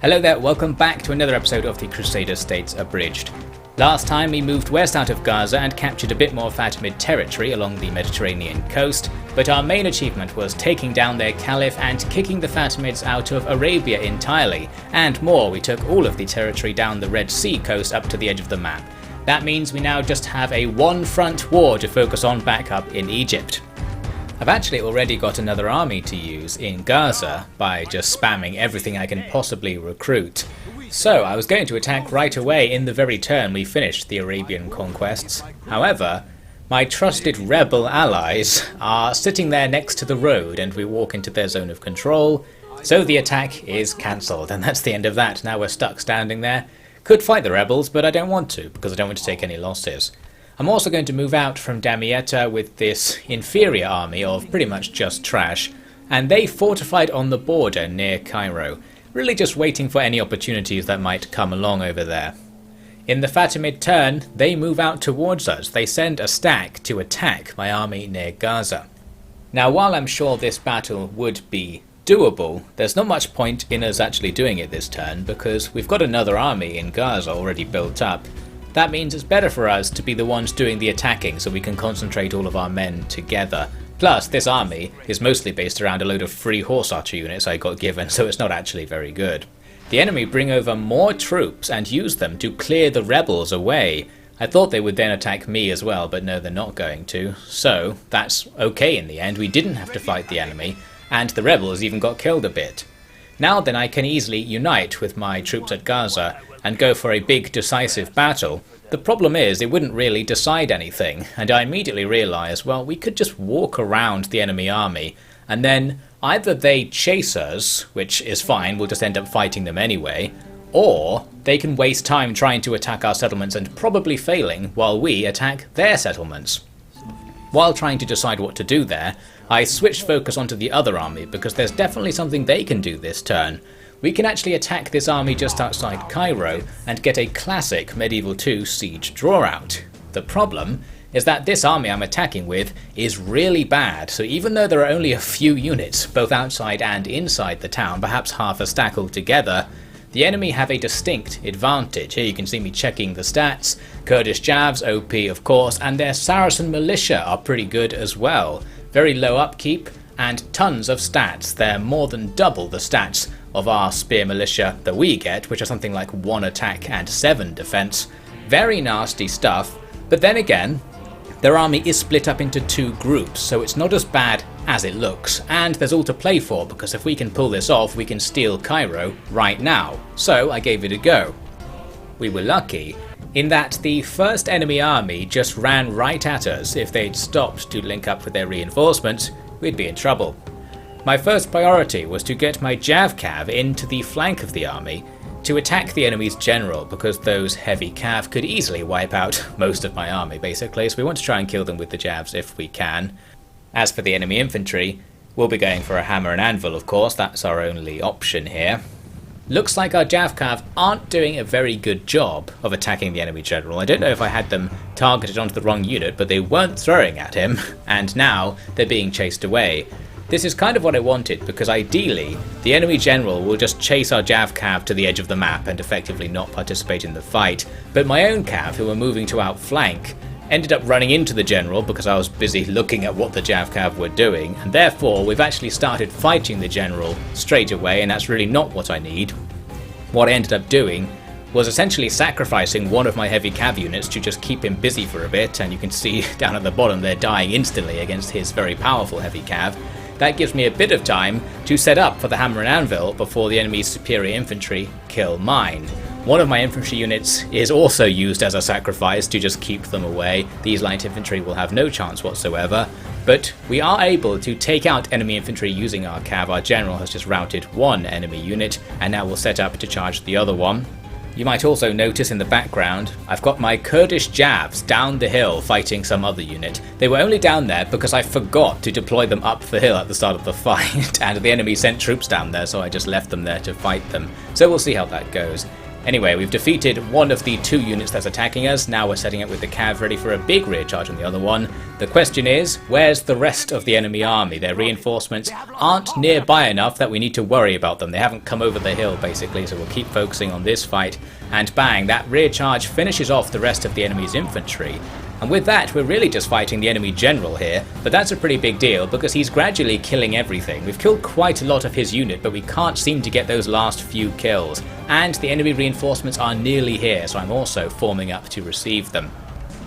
Hello there, welcome back to another episode of the Crusader States Abridged. Last time we moved west out of Gaza and captured a bit more Fatimid territory along the Mediterranean coast, but our main achievement was taking down their caliph and kicking the Fatimids out of Arabia entirely, and more, we took all of the territory down the Red Sea coast up to the edge of the map. That means we now just have a one-front war to focus on back up in Egypt. I've actually already got another army to use in Gaza by just spamming everything I can possibly recruit. So I was going to attack right away in the very turn we finished the Arabian conquests. However, my trusted rebel allies are sitting there next to the road and we walk into their zone of control, so the attack is cancelled, and that's the end of that. Now we're stuck standing there. Could fight the rebels, but I don't want to because I don't want to take any losses. I'm also going to move out from Damietta with this inferior army of pretty much just trash, and they fortified on the border near Cairo, really just waiting for any opportunities that might come along over there. In the Fatimid turn, they move out towards us. They send a stack to attack my army near Gaza. Now, while I'm sure this battle would be doable, there's not much point in us actually doing it this turn because we've got another army in Gaza already built up. That means it's better for us to be the ones doing the attacking so we can concentrate all of our men together. Plus, this army is mostly based around a load of free horse archer units I got given, so it's not actually very good. The enemy bring over more troops and use them to clear the rebels away. I thought they would then attack me as well, but no, they're not going to. So, that's okay in the end. We didn't have to fight the enemy, and the rebels even got killed a bit. Now then I can easily unite with my troops at Gaza and go for a big decisive battle. The problem is it wouldn't really decide anything, and I immediately realised, well, we could just walk around the enemy army and then either they chase us, which is fine, we'll just end up fighting them anyway, or they can waste time trying to attack our settlements and probably failing while we attack their settlements. While trying to decide what to do there, I switched focus onto the other army because there's definitely something they can do this turn. We can actually attack this army just outside Cairo and get a classic Medieval 2 siege drawout. The problem is that this army I'm attacking with is really bad, so even though there are only a few units, both outside and inside the town, perhaps half a stack altogether, the enemy have a distinct advantage. Here you can see me checking the stats. Kurdish Javs, OP of course, and their Saracen militia are pretty good as well. Very low upkeep and tons of stats. They're more than double the stats of our spear militia that we get, which are something like 1 attack and 7 defense. Very nasty stuff, but then again, their army is split up into 2 groups, so it's not as bad as it looks, and there's all to play for, because if we can pull this off, we can steal Cairo right now. So I gave it a go. We were lucky in that the first enemy army just ran right at us. If they'd stopped to link up with their reinforcements, we'd be in trouble. My first priority was to get my Jav-Cav into the flank of the army to attack the enemy's general, because those heavy Cav could easily wipe out most of my army basically, so we want to try and kill them with the Javs if we can. As for the enemy infantry, we'll be going for a hammer and anvil of course, that's our only option here. Looks like our Jav-Cav aren't doing a very good job of attacking the enemy general. I don't know if I had them targeted onto the wrong unit, but they weren't throwing at him, and now they're being chased away. This is kind of what I wanted, because ideally, the enemy general will just chase our Jav-Cav to the edge of the map and effectively not participate in the fight, but my own Cav, who were moving to outflank, ended up running into the general because I was busy looking at what the Jav-Cav were doing, and therefore we've actually started fighting the general straight away, and that's really not what I need. What I ended up doing was essentially sacrificing one of my heavy cav units to just keep him busy for a bit, and you can see down at the bottom they're dying instantly against his very powerful heavy cav. That gives me a bit of time to set up for the hammer and anvil before the enemy's superior infantry kill mine. One of my infantry units is also used as a sacrifice to just keep them away. These light infantry will have no chance whatsoever, but we are able to take out enemy infantry using our cav. Our general has just routed 1 enemy unit, and now we'll set up to charge the other one. You might also notice in the background, I've got my Kurdish Javs down the hill fighting some other unit. They were only down there because I forgot to deploy them up the hill at the start of the fight, and the enemy sent troops down there, so I just left them there to fight them. So we'll see how that goes. Anyway, we've defeated one of the 2 units that's attacking us. Now we're setting up with the cav ready for a big rear charge on the other one. The question is, where's the rest of the enemy army? Their reinforcements aren't nearby enough that we need to worry about them. They haven't come over the hill basically, so we'll keep focusing on this fight. And bang, that rear charge finishes off the rest of the enemy's infantry. And with that, we're really just fighting the enemy general here, but that's a pretty big deal because he's gradually killing everything. We've killed quite a lot of his unit, but we can't seem to get those last few kills. And the enemy reinforcements are nearly here, so I'm also forming up to receive them.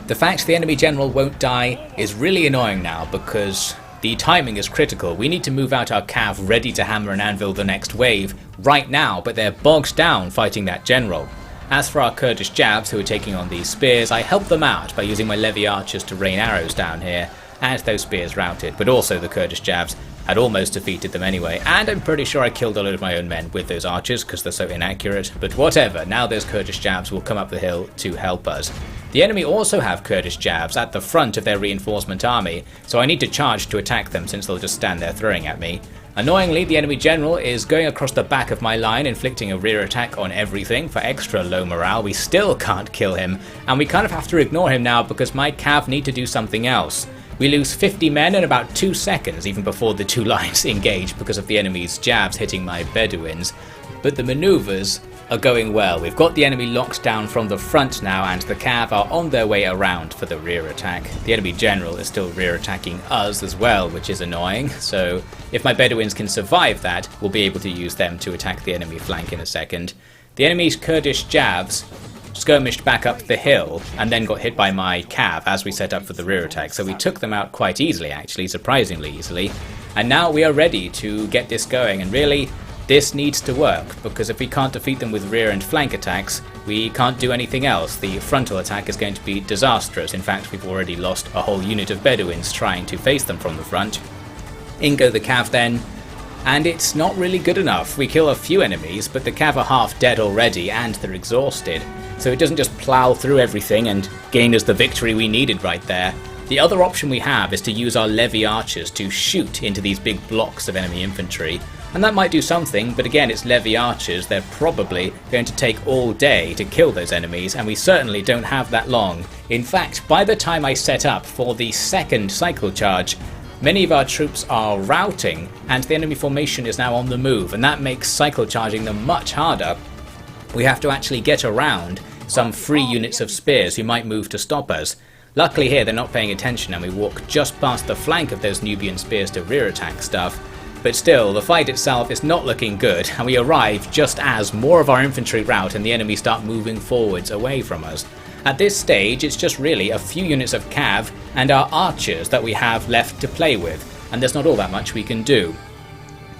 The fact the enemy general won't die is really annoying now because the timing is critical. We need to move out our cav ready to hammer and anvil the next wave right now, but they're bogged down fighting that general. As for our Kurdish Javs who are taking on these spears, I helped them out by using my Levy archers to rain arrows down here, and those spears routed, but also the Kurdish Javs had almost defeated them anyway, and I'm pretty sure I killed a load of my own men with those archers because they're so inaccurate, but whatever, now those Kurdish Javs will come up the hill to help us. The enemy also have Kurdish Javs at the front of their reinforcement army, so I need to charge to attack them since they'll just stand there throwing at me. Annoyingly, the enemy general is going across the back of my line, inflicting a rear attack on everything for extra low morale. We still can't kill him, and we kind of have to ignore him now because my cav need to do something else. We lose 50 men in about 2 seconds, even before the 2 lines engage because of the enemy's Javs hitting my Bedouins. But the maneuvers are going well. We've got the enemy locked down from the front now, and the cav are on their way around for the rear attack. The enemy general is still rear attacking us as well, which is annoying, so if my Bedouins can survive that, we'll be able to use them to attack the enemy flank in a second. The enemy's Kurdish Javs skirmished back up the hill and then got hit by my cav as we set up for the rear attack, so we took them out quite easily actually, surprisingly easily. And now we are ready to get this going, and really this needs to work, because if we can't defeat them with rear and flank attacks, we can't do anything else. The frontal attack is going to be disastrous. In fact, we've already lost a whole unit of Bedouins trying to face them from the front. In go the cav then, and it's not really good enough. We kill a few enemies, but the cav are half dead already and they're exhausted, so it doesn't just plow through everything and gain us the victory we needed right there. The other option we have is to use our Levy archers to shoot into these big blocks of enemy infantry, and that might do something, but again, it's Levy archers. They're probably going to take all day to kill those enemies, and we certainly don't have that long. In fact, by the time I set up for the second cycle charge, many of our troops are routing, and the enemy formation is now on the move, and that makes cycle charging them much harder. We have to actually get around some free units of spears who might move to stop us. Luckily here they're not paying attention, and we walk just past the flank of those Nubian spears to rear attack stuff. But still, the fight itself is not looking good, and we arrive just as more of our infantry rout and the enemy start moving forwards away from us. At this stage, it's just really a few units of cav and our archers that we have left to play with, and there's not all that much we can do.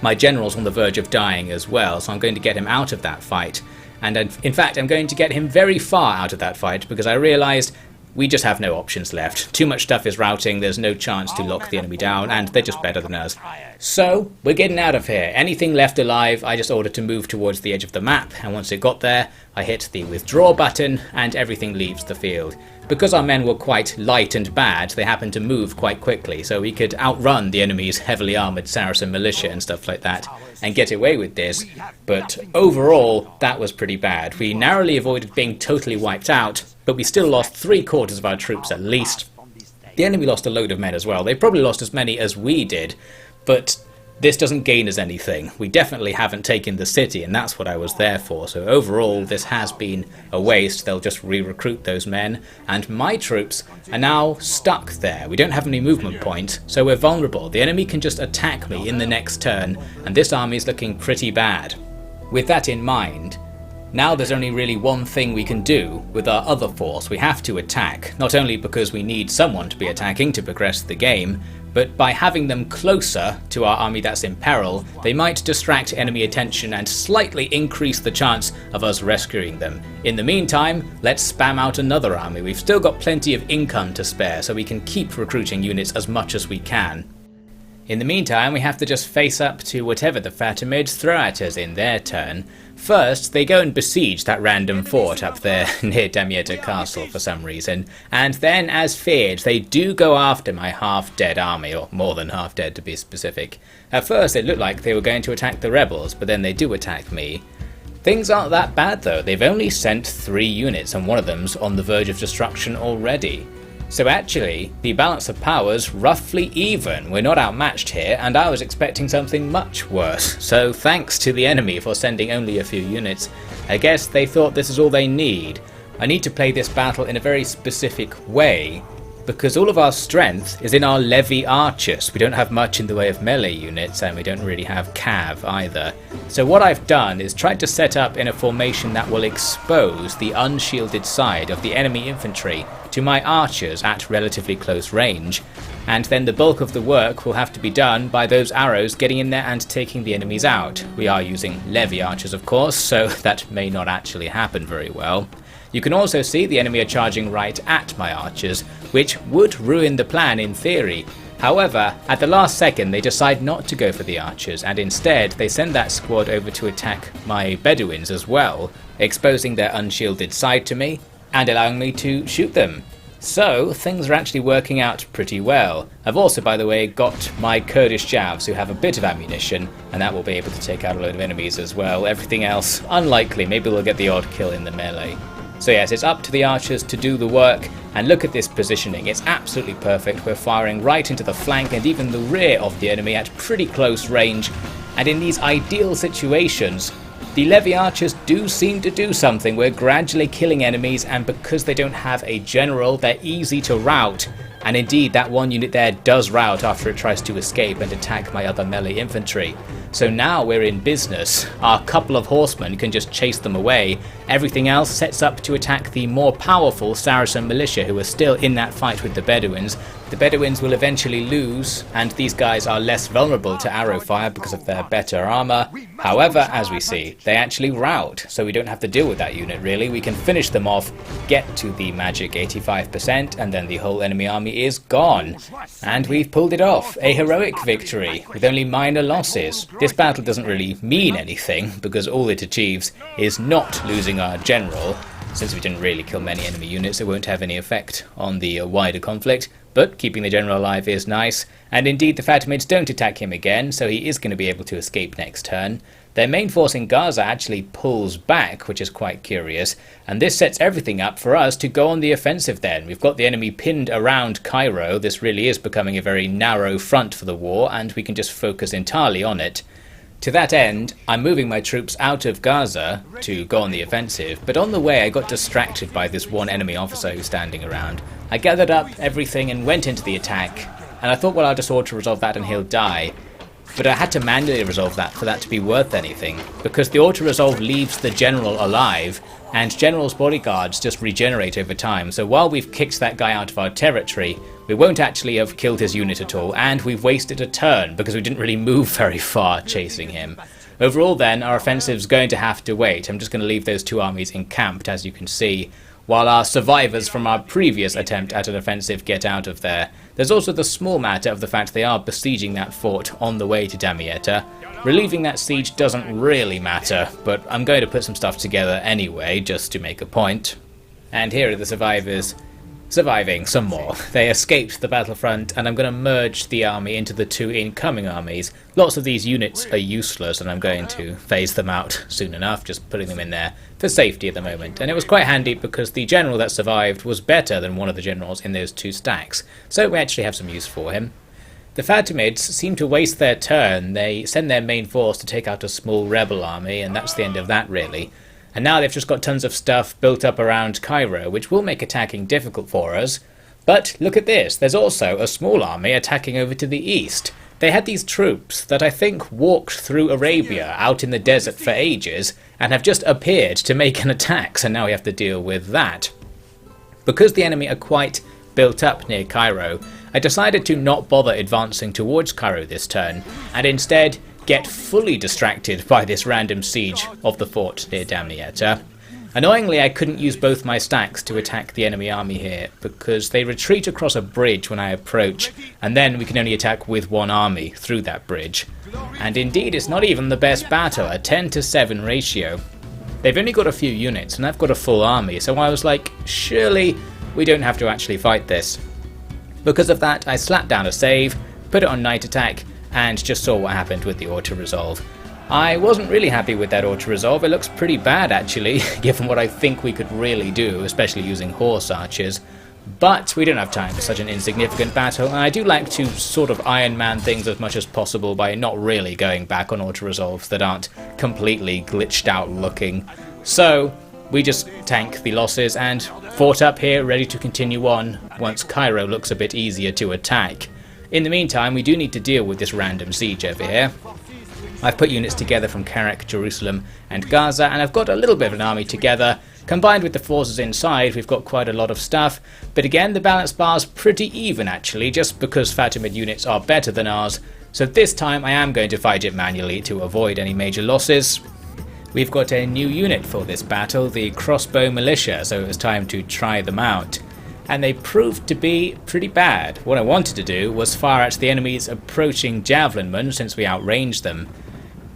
My general's on the verge of dying as well, so I'm going to get him out of that fight. And in fact, I'm going to get him very far out of that fight because I realised we just have no options left. Too much stuff is routing, there's no chance to lock the enemy down, and they're just better than us. So, we're getting out of here. Anything left alive, I just ordered to move towards the edge of the map, and once it got there, I hit the withdraw button, and everything leaves the field. Because our men were quite light and bad, they happened to move quite quickly, so we could outrun the enemy's heavily armoured Saracen militia and stuff like that, and get away with this. But overall, that was pretty bad. We narrowly avoided being totally wiped out, but we still lost 3/4 of our troops at least. The enemy lost a load of men as well. They probably lost as many as we did, but this doesn't gain us anything. We definitely haven't taken the city, and that's what I was there for. So overall, this has been a waste. They'll just re-recruit those men, and my troops are now stuck there. We don't have any movement points, so we're vulnerable. The enemy can just attack me in the next turn, and this army is looking pretty bad. With that in mind, now there's only really one thing we can do with our other force. We have to attack, not only because we need someone to be attacking to progress the game, but by having them closer to our army that's in peril, they might distract enemy attention and slightly increase the chance of us rescuing them. In the meantime, let's spam out another army. We've still got plenty of income to spare, so we can keep recruiting units as much as we can. In the meantime, we have to just face up to whatever the Fatimids throw at us in their turn. First, they go and besiege that random fort up there near Damietta Castle for some reason, and then, as feared, they do go after my half-dead army, or more than half-dead to be specific. At first it looked like they were going to attack the rebels, but then they do attack me. Things aren't that bad though, they've only sent 3 units and one of them's on the verge of destruction already. So actually, the balance of power's roughly even, we're not outmatched here, and I was expecting something much worse. So thanks to the enemy for sending only a few units. I guess they thought this is all they need. I need to play this battle in a very specific way, because all of our strength is in our levy archers. We don't have much in the way of melee units, and we don't really have cav either. So what I've done is tried to set up in a formation that will expose the unshielded side of the enemy infantry to my archers at relatively close range, and then the bulk of the work will have to be done by those arrows getting in there and taking the enemies out. We are using levy archers of course, so that may not actually happen very well. You can also see the enemy are charging right at my archers, which would ruin the plan in theory. However, at the last second they decide not to go for the archers, and instead they send that squad over to attack my Bedouins as well, exposing their unshielded side to me and allowing me to shoot them. So things are actually working out pretty well. I've also, by the way, got my Kurdish Javs who have a bit of ammunition, and that will be able to take out a load of enemies as well. Everything else, unlikely. Maybe we'll get the odd kill in the melee. So yes, it's up to the archers to do the work, and look at this positioning, it's absolutely perfect. We're firing right into the flank and even the rear of the enemy at pretty close range, and in these ideal situations, the levy archers do seem to do something. We're gradually killing enemies, and because they don't have a general, they're easy to rout. And indeed, that one unit there does rout after it tries to escape and attack my other melee infantry. So now we're in business. Our couple of horsemen can just chase them away. Everything else sets up to attack the more powerful Saracen militia who are still in that fight with the Bedouins. The Bedouins will eventually lose, and these guys are less vulnerable to arrow fire because of their better armour. However, as we see, they actually rout, so we don't have to deal with that unit really. We can finish them off, get to the magic 85%, and then the whole enemy army is gone. And we've pulled it off, a heroic victory, with only minor losses. This battle doesn't really mean anything, because all it achieves is not losing our general. Since we didn't really kill many enemy units, it won't have any effect on the wider conflict. But keeping the general alive is nice, and indeed the Fatimids don't attack him again, so he is going to be able to escape next turn. Their main force in Gaza actually pulls back, which is quite curious, and this sets everything up for us to go on the offensive then. We've got the enemy pinned around Cairo. This really is becoming a very narrow front for the war, and we can just focus entirely on it. To that end, I'm moving my troops out of Gaza to go on the offensive, but on the way I got distracted by this one enemy officer who's standing around. I gathered up everything and went into the attack, and I thought, well, I'll just auto-resolve that and he'll die. But I had to manually resolve that for that to be worth anything, because the auto-resolve leaves the general alive, and general's bodyguards just regenerate over time, so while we've kicked that guy out of our territory, we won't actually have killed his unit at all, and we've wasted a turn because we didn't really move very far chasing him. Overall then, our offensive's going to have to wait. I'm just going to leave those two armies encamped, as you can see, while our survivors from our previous attempt at an offensive get out of there. There's also the small matter of the fact they are besieging that fort on the way to Damietta. Relieving that siege doesn't really matter, but I'm going to put some stuff together anyway, just to make a point. And here are the survivors. Surviving some more. They escaped the battlefront, and I'm going to merge the army into the two incoming armies. Lots of these units are useless, and I'm going to phase them out soon enough, just putting them in there for safety at the moment. And it was quite handy because the general that survived was better than one of the generals in those two stacks, so we actually have some use for him. The Fatimids seem to waste their turn. They send their main force to take out a small rebel army, and that's the end of that really. And now they've just got tons of stuff built up around Cairo, which will make attacking difficult for us. But look at this, there's also a small army attacking over to the east. They had these troops that I think walked through Arabia out in the desert for ages and have just appeared to make an attack, so now we have to deal with that. Because the enemy are quite built up near Cairo, I decided to not bother advancing towards Cairo this turn, and instead get fully distracted by this random siege of the fort near Damietta. Annoyingly, I couldn't use both my stacks to attack the enemy army here, because they retreat across a bridge when I approach, and then we can only attack with one army through that bridge. And indeed, it's not even the best battle, a 10-to-7 ratio. They've only got a few units, and I've got a full army, so I was like, surely we don't have to actually fight this. Because of that, I slapped down a save, put it on night attack, and just saw what happened with the auto-resolve. I wasn't really happy with that auto-resolve. It looks pretty bad actually, given what I think we could really do, especially using horse archers. But we don't have time for such an insignificant battle, and I do like to sort of Iron Man things as much as possible by not really going back on auto-resolves that aren't completely glitched out looking. So we just tank the losses and fought up here, ready to continue on once Cairo looks a bit easier to attack. In the meantime, we do need to deal with this random siege over here. I've put units together from Carrick, Jerusalem and Gaza, and I've got a little bit of an army together. Combined with the forces inside, we've got quite a lot of stuff, but again the balance bar's pretty even actually, just because Fatimid units are better than ours, so this time I am going to fight it manually to avoid any major losses. We've got a new unit for this battle, the Crossbow Militia, so it was time to try them out. And they proved to be pretty bad. What I wanted to do was fire at the enemy's approaching javelinmen since we outranged them.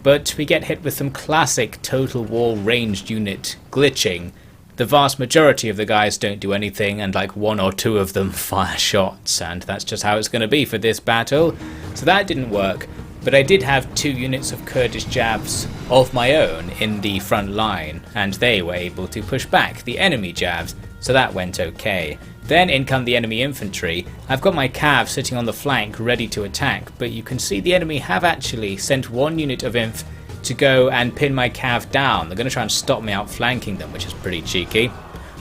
But we get hit with some classic Total War ranged unit glitching. The vast majority of the guys don't do anything and like one or two of them fire shots, and that's just how it's going to be for this battle. So that didn't work, but I did have 2 units of Kurdish Javs of my own in the front line, and they were able to push back the enemy Javs, so that went okay. Then in come the enemy infantry. I've got my cav sitting on the flank ready to attack, but you can see the enemy have actually sent 1 unit of inf to go and pin my cav down. They're going to try and stop me outflanking them, which is pretty cheeky.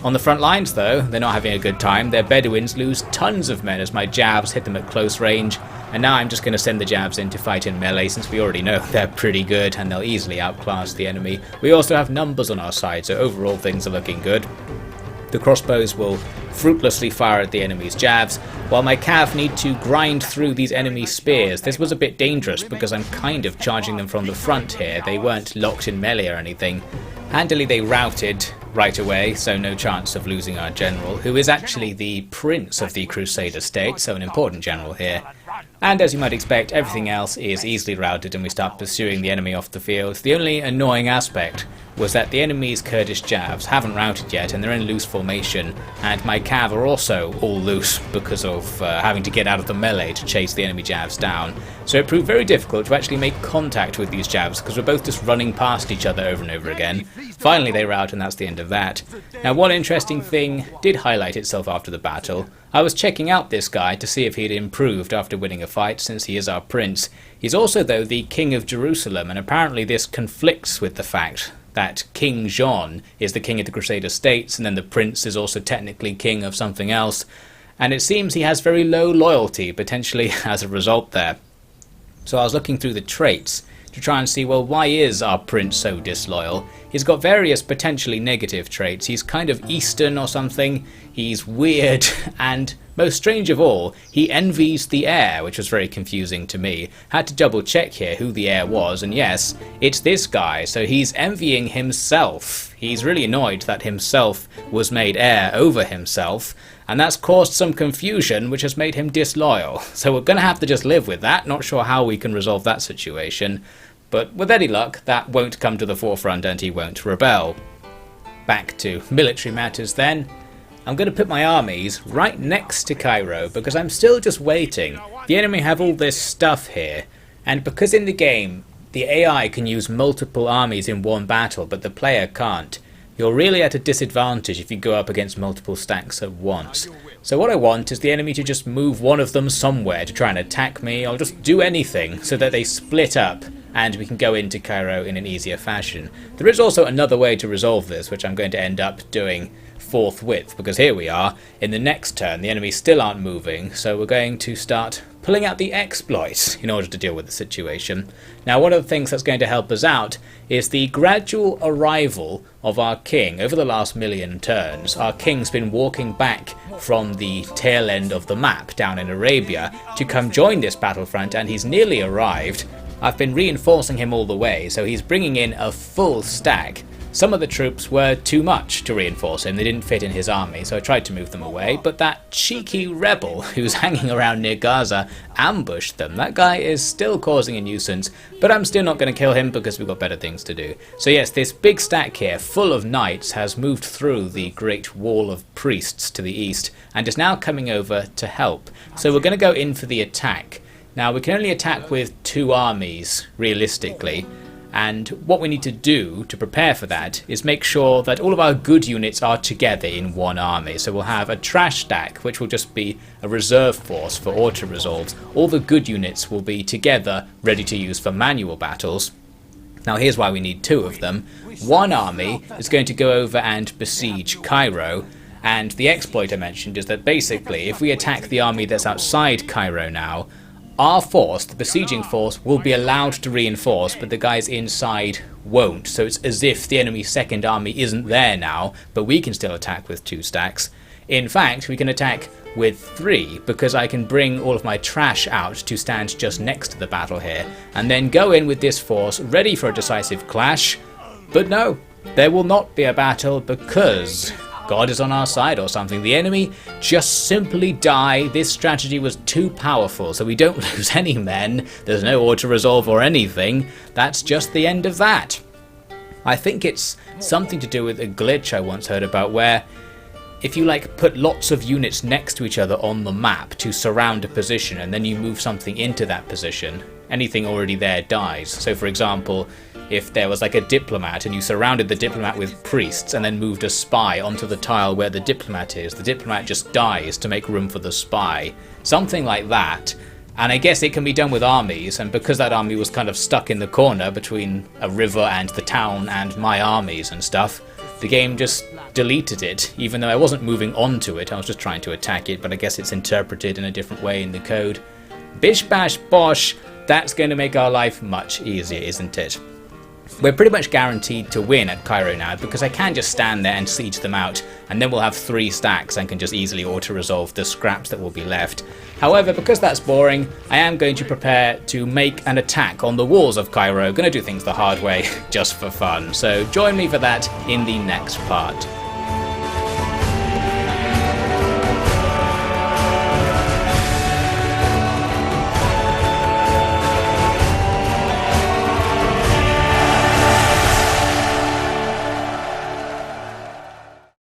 On the front lines though, they're not having a good time. Their Bedouins lose tons of men as my Javs hit them at close range, and now I'm just going to send the Javs in to fight in melee since we already know they're pretty good and they'll easily outclass the enemy. We also have numbers on our side, so overall things are looking good. The crossbows will fruitlessly fire at the enemy's Javs, while my cav need to grind through these enemy spears. This was a bit dangerous because I'm kind of charging them from the front here. They weren't locked in melee or anything. Handily they routed right away, so no chance of losing our general, who is actually the prince of the Crusader state, so an important general here. And as you might expect, everything else is easily routed and we start pursuing the enemy off the field. The only annoying aspect was that the enemy's Kurdish Javs haven't routed yet and they're in loose formation, and my cav are also all loose because of having to get out of the melee to chase the enemy Javs down. So it proved very difficult to actually make contact with these Javs because we're both just running past each other over and over again. Finally they rout and that's the end of that. Now one interesting thing did highlight itself after the battle. I was checking out this guy to see if he'd improved after winning a fight, since he is our prince. He's also though the king of Jerusalem, and apparently this conflicts with the fact that King John is the king of the Crusader states and then the prince is also technically king of something else, and it seems he has very low loyalty potentially as a result there. So I was looking through the traits to try and see, well, why is our prince so disloyal? He's got various potentially negative traits. He's kind of Eastern or something, he's weird, and most strange of all, he envies the heir, which was very confusing to me. Had to double check here who the heir was, and yes, it's this guy, so he's envying himself. He's really annoyed that himself was made heir over himself, and that's caused some confusion which has made him disloyal. So we're going to have to just live with that, not sure how we can resolve that situation. But with any luck, that won't come to the forefront and he won't rebel. Back to military matters then. I'm going to put my armies right next to Cairo because I'm still just waiting. The enemy have all this stuff here, and because in the game the AI can use multiple armies in one battle but the player can't, you're really at a disadvantage if you go up against multiple stacks at once. So what I want is the enemy to just move one of them somewhere to try and attack me, or just do anything so that they split up and we can go into Cairo in an easier fashion. There is also another way to resolve this, which I'm going to end up doing forthwith, because here we are, in the next turn the enemy still aren't moving, so we're going to start pulling out the exploits in order to deal with the situation. Now one of the things that's going to help us out is the gradual arrival of our king. Over the last 1,000,000 turns, our king's been walking back from the tail end of the map down in Arabia to come join this battlefront, and he's nearly arrived. I've been reinforcing him all the way, so he's bringing in a full stack. Some of the troops were too much to reinforce him, they didn't fit in his army, so I tried to move them away, but that cheeky rebel who's hanging around near Gaza ambushed them. That guy is still causing a nuisance, but I'm still not going to kill him because we've got better things to do. So yes, this big stack here, full of knights, has moved through the great wall of priests to the east, and is now coming over to help. So we're going to go in for the attack. Now we can only attack with 2 armies, realistically, And what we need to do to prepare for that is make sure that all of our good units are together in one army. So we'll have a trash stack, which will just be a reserve force for auto-resolves. All the good units will be together, ready to use for manual battles. Now here's why we need 2 of them. One army is going to go over and besiege Cairo, and the exploit I mentioned is that basically if we attack the army that's outside Cairo now, our force, the besieging force, will be allowed to reinforce, but the guys inside won't. So it's as if the enemy's second army isn't there now, but we can still attack with 2 stacks. In fact, we can attack with 3, because I can bring all of my trash out to stand just next to the battle here, and then go in with this force ready for a decisive clash. But no, there will not be a battle because God is on our side or something. The enemy just simply die. This strategy was too powerful, so we don't lose any men. There's no auto-resolve or anything. That's just the end of that. I think it's something to do with a glitch I once heard about where if you put lots of units next to each other on the map to surround a position and then you move something into that position, anything already there dies. So for example, if there was a diplomat and you surrounded the diplomat with priests and then moved a spy onto the tile where the diplomat is, the diplomat just dies to make room for the spy. Something like that. And I guess it can be done with armies, and because that army was kind of stuck in the corner between a river and the town and my armies and stuff, the game just deleted it, even though I wasn't moving onto it, I was just trying to attack it, but I guess it's interpreted in a different way in the code. Bish bash bosh, that's going to make our life much easier, isn't it? We're pretty much guaranteed to win at Cairo now because I can just stand there and siege them out, and then we'll have 3 stacks and can just easily auto-resolve the scraps that will be left. However, because that's boring, I am going to prepare to make an attack on the walls of Cairo. Gonna do things the hard way just for fun, so join me for that in the next part.